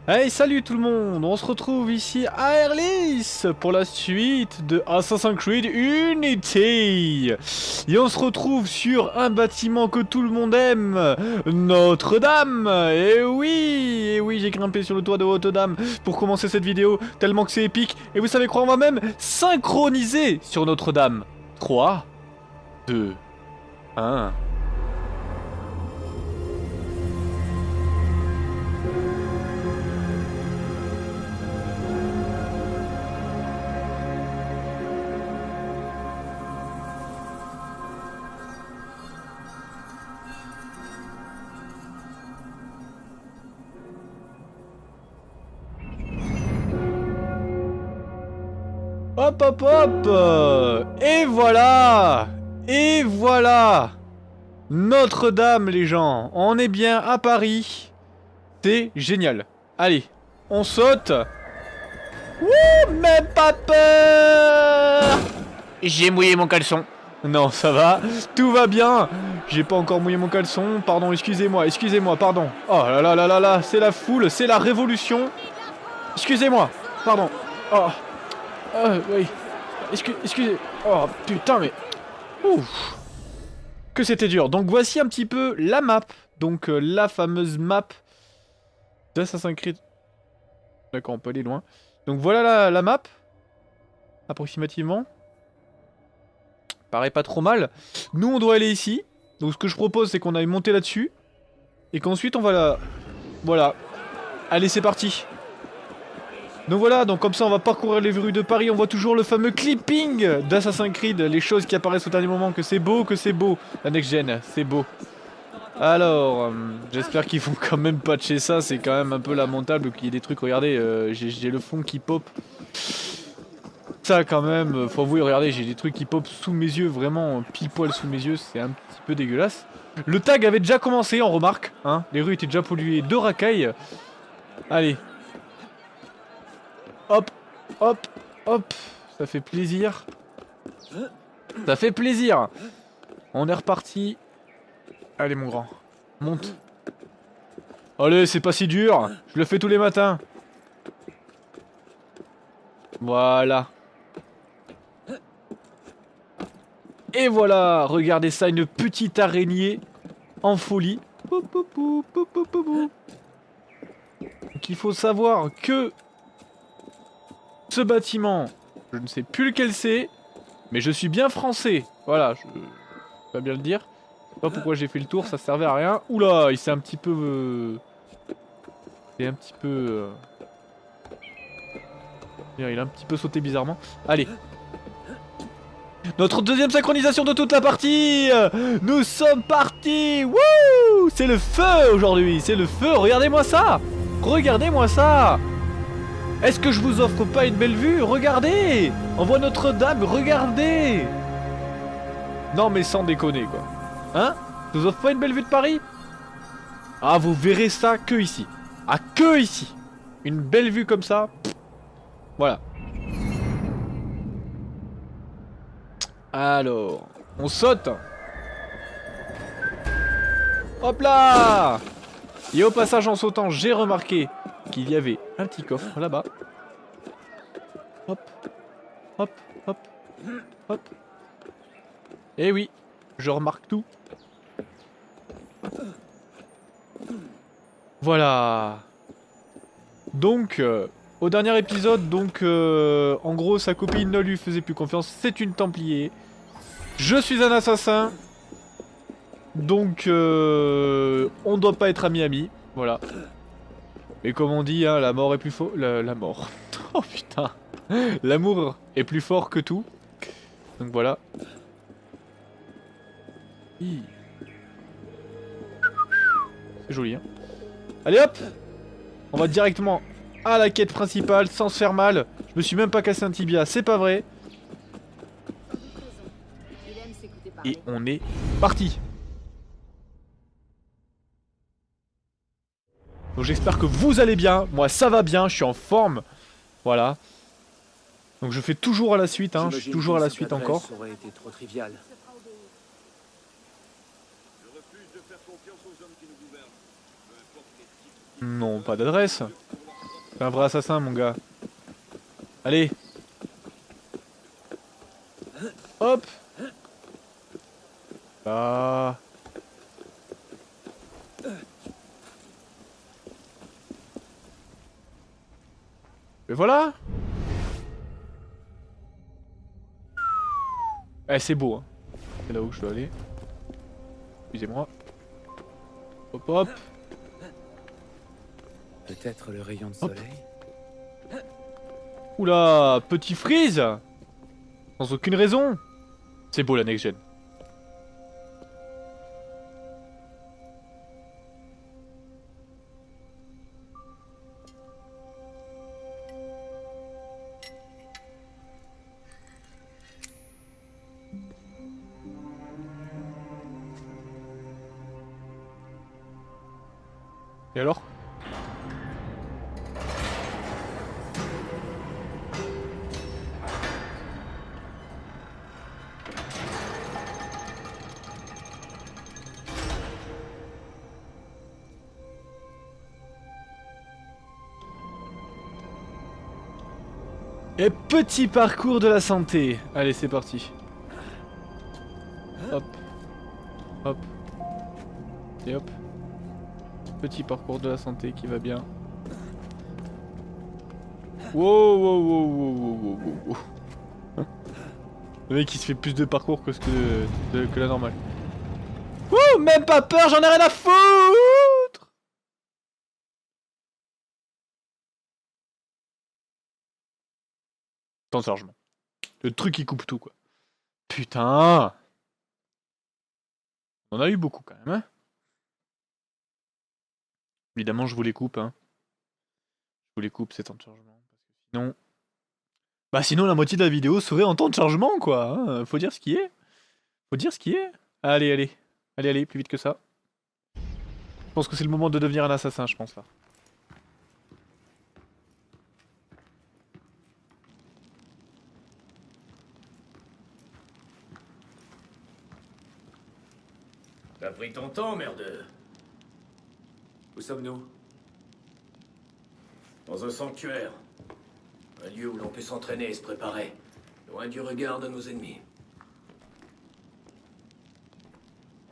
Hey, salut tout le monde, on se retrouve ici à Erlis pour la suite de Assassin's Creed Unity. Et on se retrouve sur un bâtiment que tout le monde aime, Notre-Dame. Et oui, j'ai grimpé sur le toit de Notre-Dame pour commencer cette vidéo, tellement que c'est épique. Et vous savez quoi, on va même synchroniser sur Notre-Dame. 3, 2, 1... Hop hop hop. Et voilà. Et voilà. Notre-Dame les gens. On est bien à Paris. C'est génial. Allez, on saute. Wouh, même pas peur. J'ai mouillé mon caleçon. Non, ça va. Tout va bien. J'ai pas encore mouillé mon caleçon. Pardon, excusez-moi, pardon. Oh là là là là là, c'est la foule, c'est la révolution. Excusez-moi, pardon. Oh. Oui. Excusez. Oh putain, mais. Ouf. Que c'était dur. Donc voici un petit peu la map. Donc la fameuse map d'Assassin's Creed. D'accord, on peut aller loin. Donc voilà la map. Approximativement. Paraît pas trop mal. Nous, on doit aller ici. Donc ce que je propose, c'est qu'on aille monter là-dessus. Et qu'ensuite, on va la... Voilà. Allez, c'est parti. Donc voilà, donc comme ça on va parcourir les rues de Paris, on voit toujours le fameux clipping d'Assassin's Creed, les choses qui apparaissent au dernier moment, que c'est beau, la next-gen, c'est beau. Alors, j'espère qu'ils vont quand même patcher ça, c'est quand même un peu lamentable qu'il y ait des trucs, regardez, j'ai le fond qui pop. Ça quand même, faut avouer, regardez, j'ai des trucs qui pop sous mes yeux, vraiment pile poil sous mes yeux, c'est un petit peu dégueulasse. Le tag avait déjà commencé, on remarque, hein, les rues étaient déjà polluées de racailles. Allez. Hop, hop, hop, ça fait plaisir. Ça fait plaisir. On est reparti. Allez mon grand, monte. Allez, c'est pas si dur, je le fais tous les matins. Voilà. Et voilà, regardez ça, une petite araignée en folie. Donc il faut savoir que ce bâtiment, je ne sais plus lequel c'est, mais je suis bien français. Voilà, je vais bien le dire. Je sais pas pourquoi j'ai fait le tour, ça servait à rien. Oula, il s'est un petit peu... il a un petit peu sauté bizarrement. Allez. Notre deuxième synchronisation de toute la partie. Nous sommes partis. Wouh, c'est le feu aujourd'hui, c'est le feu. Regardez-moi ça. Regardez-moi ça. Est-ce que je vous offre pas une belle vue? Regardez. On voit Notre-Dame, regardez. Non mais sans déconner quoi. Hein? Je vous offre pas une belle vue de Paris? Ah, vous verrez ça que ici. Ah, que ici. Une belle vue comme ça. Voilà. Alors, on saute. Hop là. Et au passage, en sautant, j'ai remarqué qu'il y avait un petit coffre là-bas. Hop, hop, hop, hop. Eh oui, je remarque tout. Voilà. Donc, au dernier épisode, en gros, sa copine ne lui faisait plus confiance. C'est une Templier. Je suis un assassin. Donc, on doit pas être amis-amis. Voilà. Et comme on dit, hein, la mort est plus fort... La mort. Oh putain. L'amour est plus fort que tout. Donc voilà. C'est joli, hein. Allez hop. On va directement à la quête principale sans se faire mal. Je me suis même pas cassé un tibia, c'est pas vrai. Et on est parti. Donc j'espère que vous allez bien. Moi ça va bien, je suis en forme. Voilà. Donc je fais toujours à la suite, hein. Je suis toujours à la suite encore. Non, pas d'adresse. T'es un vrai assassin, mon gars. Allez. Hop. Là. Et voilà. Eh, c'est beau, hein. C'est là où je dois aller. Excusez-moi. Hop hop. Peut-être le rayon de Hop. soleil. Oula, petit freeze. Sans aucune raison. C'est beau la next gen. Et alors? Et petit parcours de la santé. Allez, c'est parti. Hop. Hop. Et hop. Petit parcours de la santé qui va bien. Wow, wow, wow, wow, wow, wow, wow. Hein? Le mec il se fait plus de parcours que, que la normale. Wouh, même pas peur, j'en ai rien à foutre. Temps de chargement. Le truc qui coupe tout quoi. Putain. On en a eu beaucoup quand même, hein. Évidemment je vous les coupe, hein. Je vous les coupe ces temps de chargement. Parce que sinon... Bah sinon la moitié de la vidéo serait en temps de chargement quoi, hein. Faut dire ce qui est. Faut dire ce qui est. Allez, allez. Allez, allez, plus vite que ça. Je pense que c'est le moment de devenir un assassin, je pense là. T'as pris ton temps, merde. Où sommes-nous? Dans un sanctuaire. Un lieu où l'on peut s'entraîner et se préparer. Loin du regard de nos ennemis.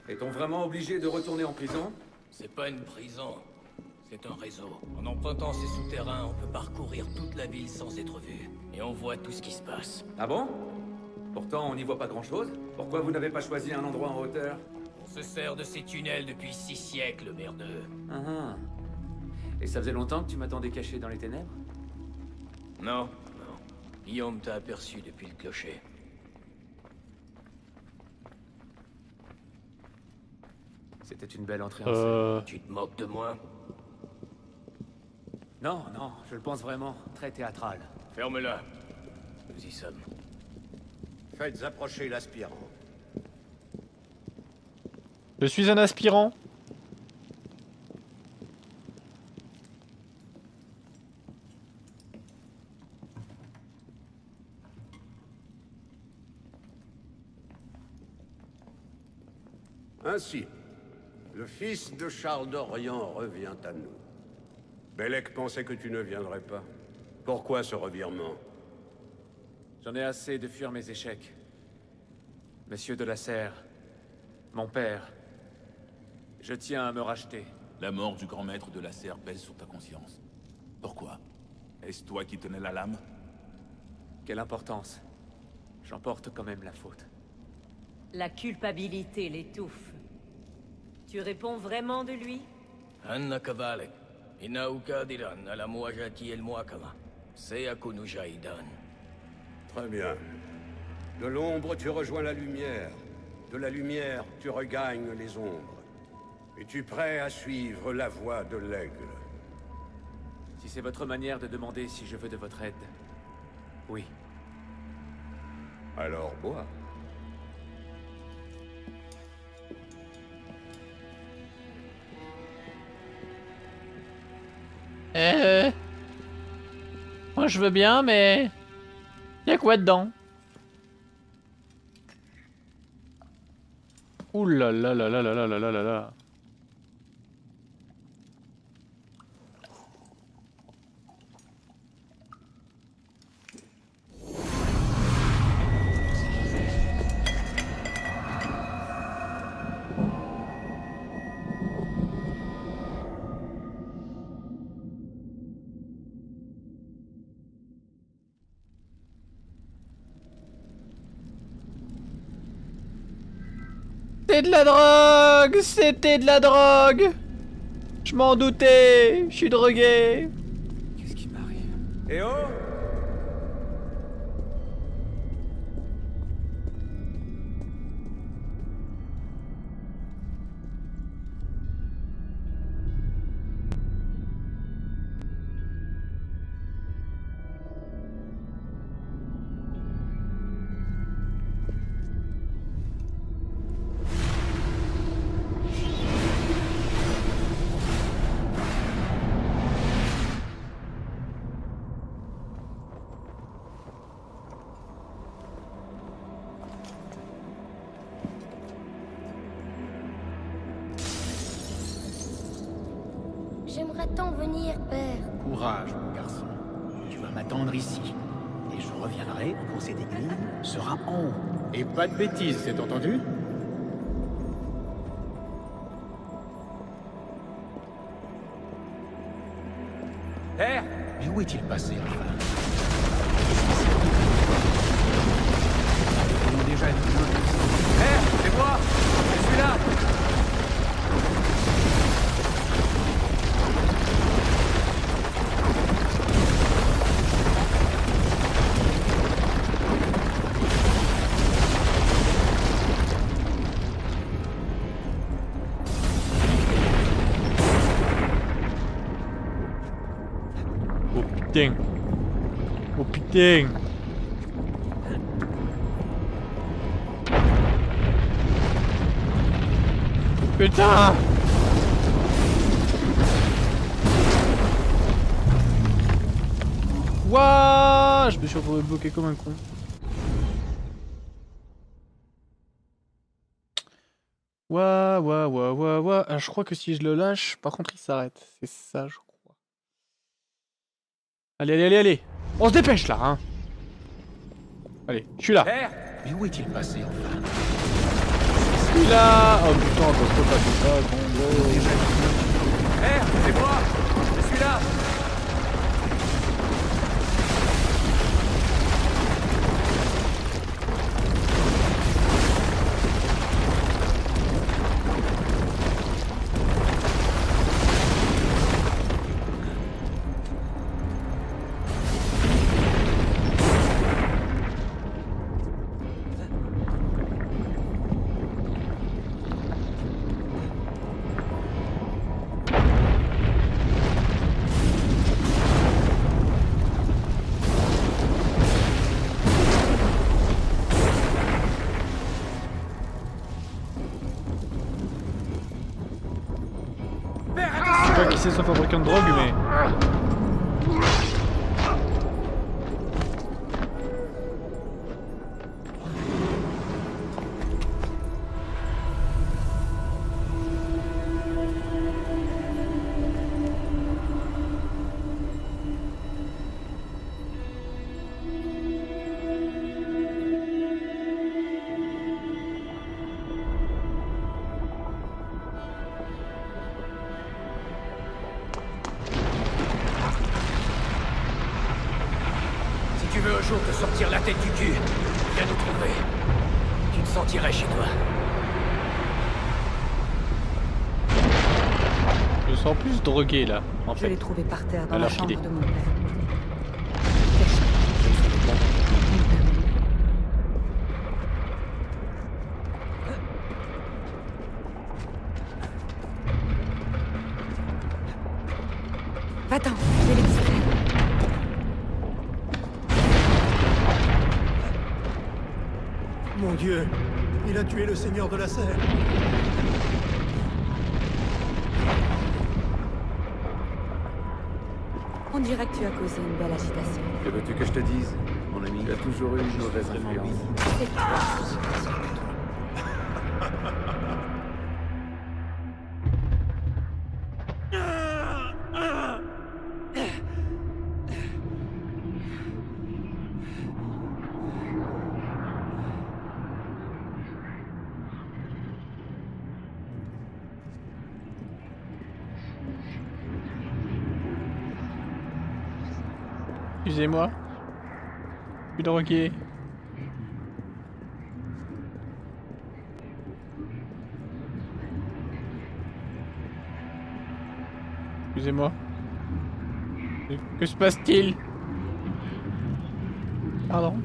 Est-on vraiment obligé de retourner en prison? C'est pas une prison. C'est un réseau. En empruntant ces souterrains, on peut parcourir toute la ville sans être vu. Et on voit tout ce qui se passe. Ah bon? Pourtant, on n'y voit pas grand-chose. Pourquoi vous n'avez pas choisi un endroit en hauteur? On se sert de ces tunnels depuis 6 siècles, merdeux. Ah ah. Et ça faisait longtemps que tu m'attendais caché dans les ténèbres? Non, non. Guillaume t'a aperçu depuis le clocher. C'était une belle entrée en scène. Tu te moques de moi? Non, non, je le pense vraiment. Très théâtral. Ferme-la. Nous y sommes. Faites approcher l'aspirant. Je suis un aspirant. Ainsi, le fils de Charles d'Orient revient à nous. Bellec pensait que tu ne viendrais pas. Pourquoi ce revirement? J'en ai assez de fuir mes échecs. Monsieur de la Serre, mon père, je tiens à me racheter. La mort du grand maître de la serre pèse sur ta conscience. Pourquoi? Est-ce toi qui tenais la lame? Quelle importance. J'en porte quand même la faute. La culpabilité l'étouffe. Tu réponds vraiment de lui? Anna Kavalek. Inauka diran ala muajati el muakama. Seyaku jaidan. Très bien. De l'ombre, tu rejoins la lumière. De la lumière, tu regagnes les ombres. Es-tu prêt à suivre la voie de l'aigle? Si c'est votre manière de demander si je veux de votre aide, oui. Alors bois. Moi je veux bien, mais... Y'a quoi dedans? Ouh là là là là là là là là là là. C'était de la drogue! C'était de la drogue! Je m'en doutais! Je suis drogué! Qu'est-ce qui m'arrive? Eh oh! J'aimerais tant venir, père. Courage, mon garçon. Tu vas m'attendre ici. Et je reviendrai quand cette énigme sera en haut. Et pas de bêtises, c'est entendu? Père! Mais où est-il passé, enfin? Nous avons déjà une Père, c'est moi! Je suis là! Oh putain! Oh putain! Putain! Wouah! Je me suis retrouvé bloqué comme un con. Ouah. Ah, je crois que si je le lâche, par contre il s'arrête. C'est ça, je crois. Allez. On se dépêche là, hein. Allez, je suis là. Père! Mais où est-il passé, enfin? Je suis là. Oh putain, parce que t'as fait ça, con gros. Père, c'est moi! Je suis là! Je sais pas qui c'est ce fabricant de drogue, mais... Si tu veux un jour te sortir la tête du cul, viens nous trouver. Tu te sentirais chez toi. Je me sens plus drogué là, en Je fait. l'ai trouvé par terre dans Alors la qu'il chambre est. de mon père. Caché. Mon père m'a dit. Va-t'en, je vais les distraire. Mon Dieu, il a tué le Seigneur de la Serre. On dirait que tu as causé une belle agitation. Que veux-tu que je te dise, mon ami? Tu as toujours eu une mauvaise influence. C'est toi. Excusez-moi. Je suis drogué. Excusez-moi. Que se passe-t-il? Pardon?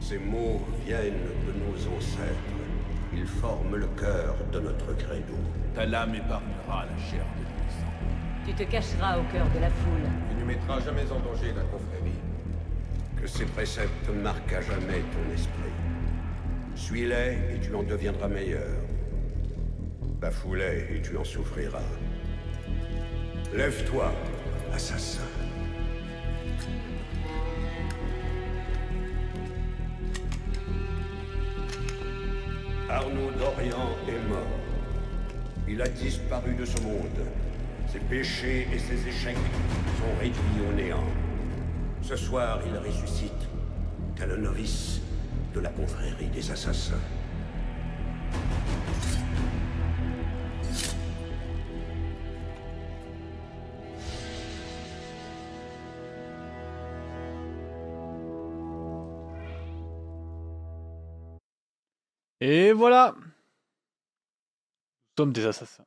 Ces mots viennent de nos ancêtres. Ils forment le cœur de notre credo. Ta lame épargnera la chair de l'innocent. Tu te cacheras au cœur de la foule. Tu ne mettras jamais en danger la confrérie. Que ces préceptes marquent à jamais ton esprit. Suis-les et tu en deviendras meilleur. Bafoue-les et tu en souffriras. Lève-toi, assassin. Arnaud d'Orient est mort. Il a disparu de ce monde. Ses péchés et ses échecs sont réduits au néant. Ce soir, il ressuscite, tel un novice de la confrérie des assassins. Et voilà. Nous sommes des assassins.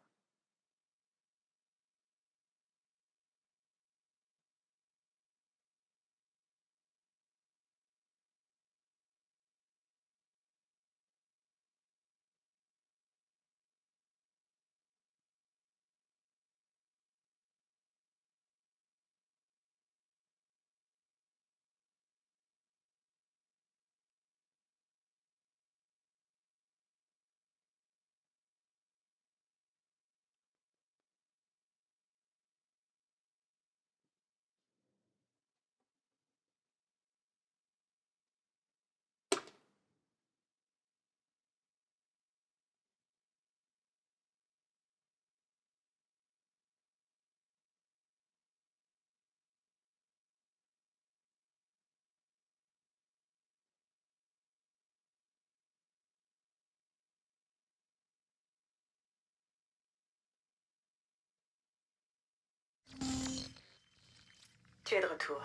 Tu es de retour.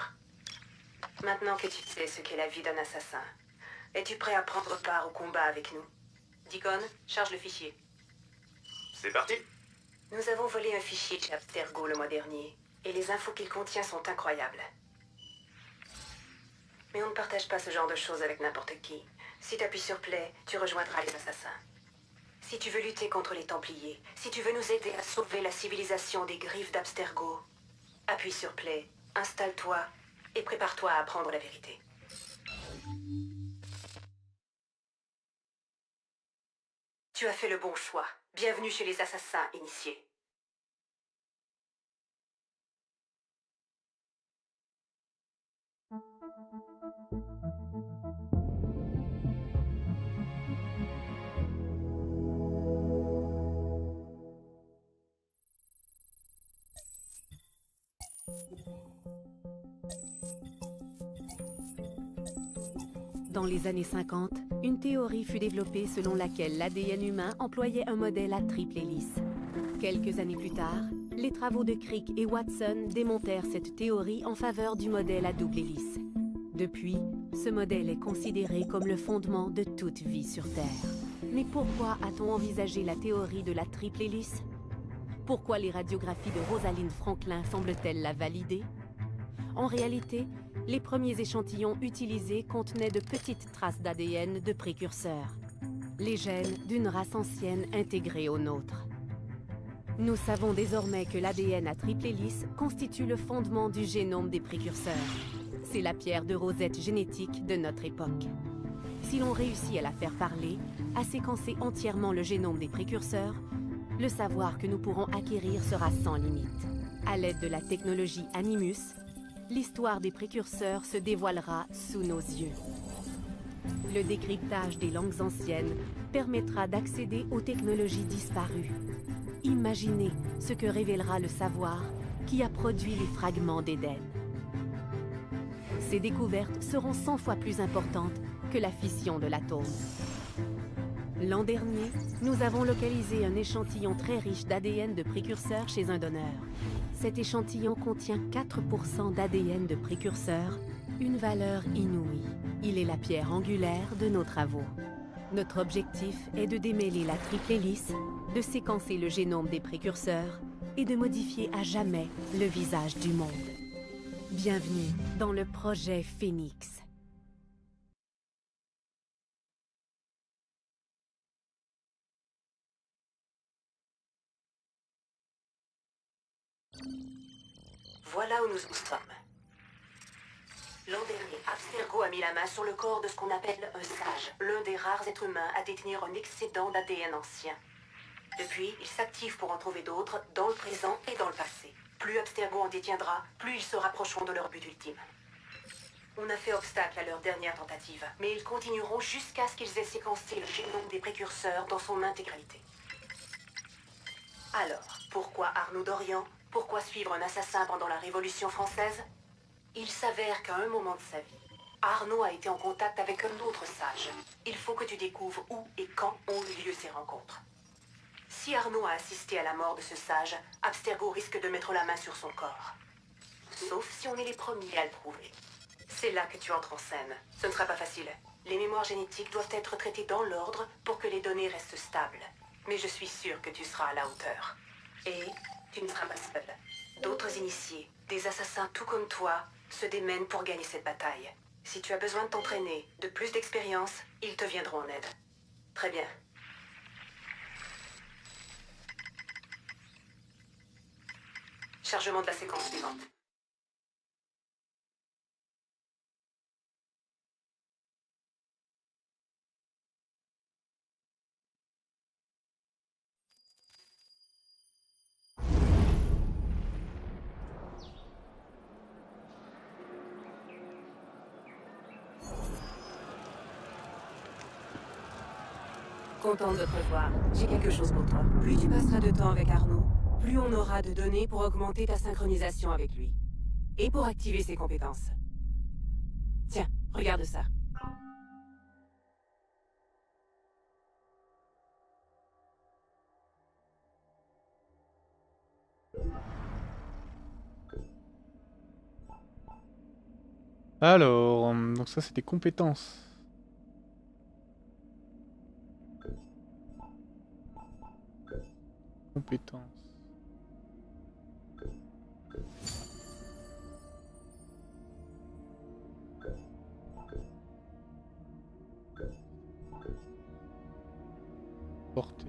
Maintenant que tu sais ce qu'est la vie d'un assassin, es-tu prêt à prendre part au combat avec nous? Deacon, charge le fichier. C'est parti. Nous avons volé un fichier chez Abstergo le mois dernier, et les infos qu'il contient sont incroyables. Mais on ne partage pas ce genre de choses avec n'importe qui. Si tu appuies sur Play, tu rejoindras les assassins. Si tu veux lutter contre les Templiers, si tu veux nous aider à sauver la civilisation des griffes d'Abstergo, appuie sur Play. Installe-toi et prépare-toi à apprendre la vérité. Tu as fait le bon choix. Bienvenue chez les assassins initiés. Dans les années 50, une théorie fut développée selon laquelle l'ADN humain employait un modèle à triple hélice. Quelques années plus tard, les travaux de Crick et Watson démontèrent cette théorie en faveur du modèle à double hélice. Depuis, ce modèle est considéré comme le fondement de toute vie sur Terre. Mais pourquoi a-t-on envisagé la théorie de la triple hélice? Pourquoi les radiographies de Rosalind Franklin semblent-elles la valider? En réalité, les premiers échantillons utilisés contenaient de petites traces d'ADN de précurseurs, les gènes d'une race ancienne intégrée aux nôtres. Nous savons désormais que l'ADN à triple hélice constitue le fondement du génome des précurseurs. C'est la pierre de Rosette génétique de notre époque. si l'on réussit à la faire parler, à séquencer entièrement le génome des précurseurs, le savoir que nous pourrons acquérir sera sans limite. À l'aide de la technologie Animus, l'histoire des précurseurs se dévoilera sous nos yeux. Le décryptage des langues anciennes permettra d'accéder aux technologies disparues. Imaginez ce que révélera le savoir qui a produit les fragments d'Éden. Ces découvertes seront 100 fois plus importantes que la fission de l'atome. L'an dernier, nous avons localisé un échantillon très riche d'ADN de précurseurs chez un donneur. Cet échantillon contient 4% d'ADN de précurseurs, une valeur inouïe. Il est la pierre angulaire de nos travaux. Notre objectif est de démêler la triple hélice, de séquencer le génome des précurseurs et de modifier à jamais le visage du monde. Bienvenue dans le projet Phénix. Voilà où nous en sommes. L'an dernier, Abstergo a mis la main sur le corps de ce qu'on appelle un sage, l'un des rares êtres humains à détenir un excédent d'ADN ancien. Depuis, il s'active pour en trouver d'autres, dans le présent et dans le passé. Plus Abstergo en détiendra, plus ils se rapprocheront de leur but ultime. On a fait obstacle à leur dernière tentative, mais ils continueront jusqu'à ce qu'ils aient séquencé le génome des précurseurs dans son intégralité. Alors, pourquoi Arnaud Dorian? Pourquoi suivre un assassin pendant la Révolution française? Il s'avère qu'à un moment de sa vie, Arnaud a été en contact avec un autre sage. Il faut que tu découvres où et quand ont eu lieu ces rencontres. Si Arnaud a assisté à la mort de ce sage, Abstergo risque de mettre la main sur son corps. Sauf si on est les premiers à le prouver. C'est là que tu entres en scène. Ce ne sera pas facile. Les mémoires génétiques doivent être traitées dans l'ordre pour que les données restent stables. Mais je suis sûre que tu seras à la hauteur. Et tu ne seras pas seul. D'autres initiés, des assassins tout comme toi, se démènent pour gagner cette bataille. Si tu as besoin de t'entraîner, de plus d'expérience, ils te viendront en aide. Très bien. Chargement de la séquence suivante. Contente de te revoir. J'ai quelque chose pour toi. Plus tu passeras de temps avec Arnaud, plus on aura de données pour augmenter ta synchronisation avec lui. Et pour activer ses compétences. Tiens, regarde ça. Alors, donc ça c'est des compétences. Compétences. Portée.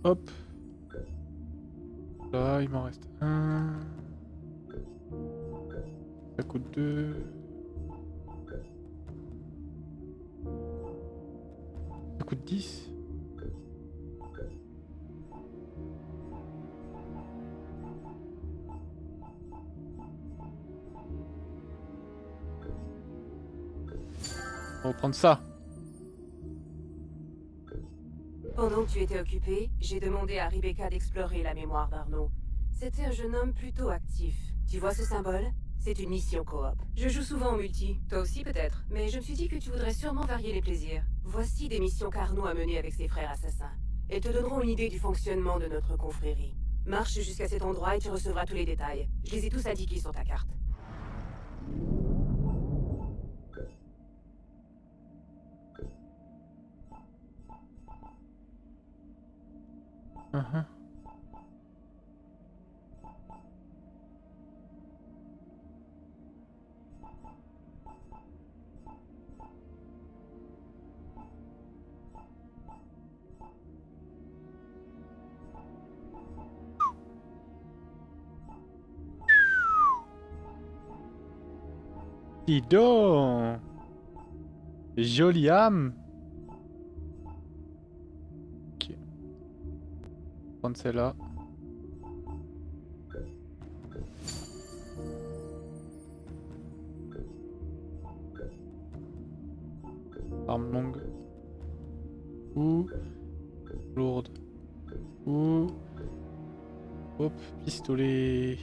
Hop. Là, il m'en reste un. Ça coûte 2. Ça coûte 10. On va prendre ça. Pendant que tu étais occupé, j'ai demandé à Rebecca d'explorer la mémoire d'Arnaud. C'était un jeune homme plutôt actif. Tu vois ce symbole? C'est une mission coop. Je joue souvent en multi, toi aussi peut-être, mais je me suis dit que tu voudrais sûrement varier les plaisirs. Voici des missions qu'Arnaud a menées avec ses frères assassins. Elles te donneront une idée du fonctionnement de notre confrérie. Marche jusqu'à cet endroit et tu recevras tous les détails. Je les ai tous indiqués sur ta carte. Dis donc. Jolie âme. Ok. Prendre celle-là. Arme longue. Ou lourde. Ou hop, pistolet.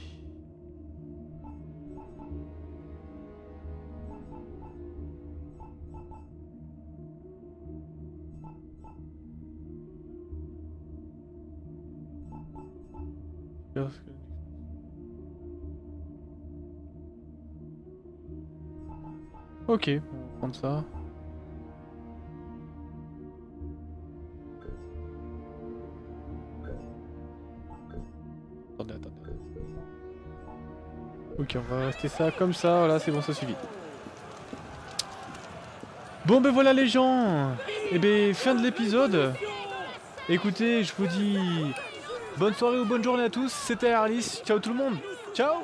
Ok, on va prendre ça. Attendez. Ok, on va rester ça comme ça, voilà, c'est bon, ça suffit. Bon ben voilà les gens. Et ben fin de l'épisode. Écoutez, je vous dis bonne soirée ou bonne journée à tous, c'était Arlis, ciao tout le monde, ciao.